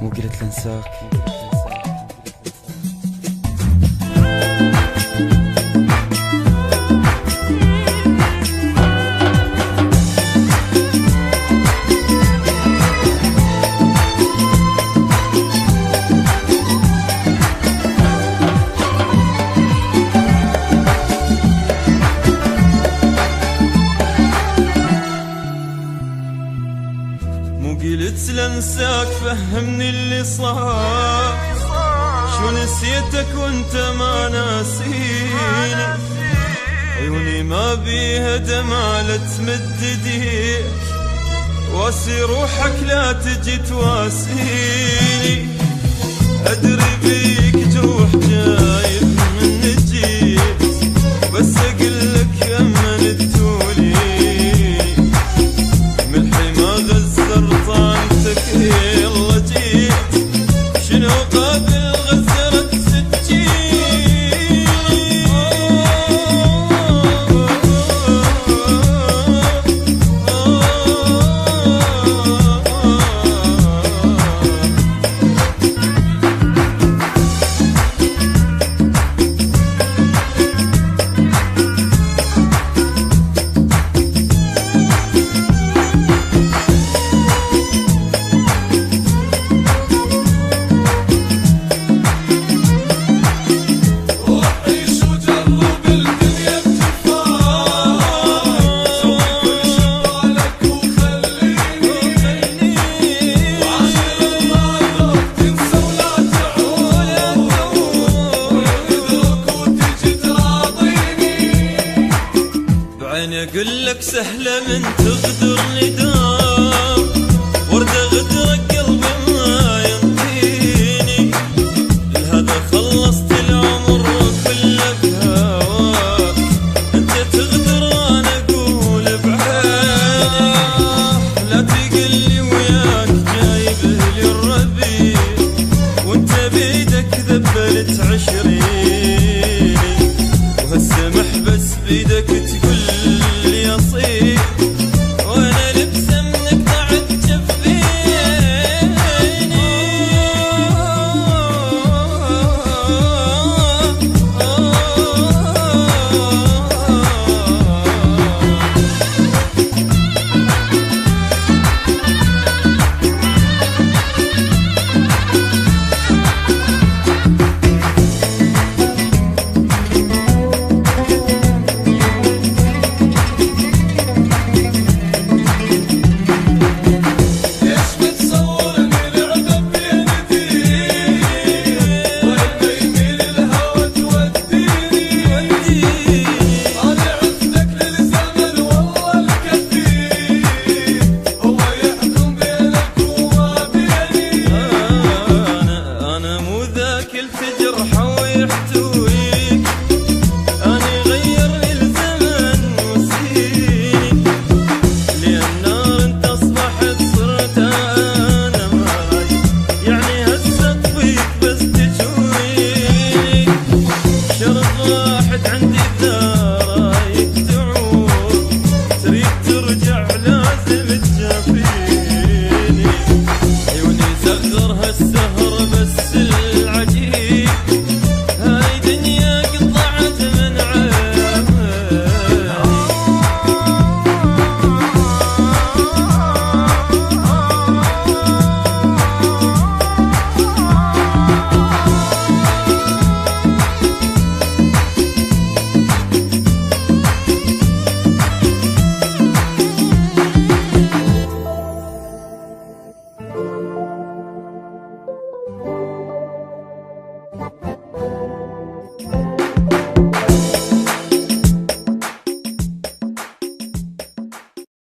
مو قلت لانساك. قلت لانساك فهمني اللي صار، شو نسيتك وانت ما ناسيني، عيوني ما بيها دمع لا تمد ايديك، واسي روحك لا تجي تواسيني، ادري بيك جروح جايب من جيت، بس اقلك يمن التولي يلا جيت شنو قابل غزرت سجين. عيني اقول لك سهله من تغدر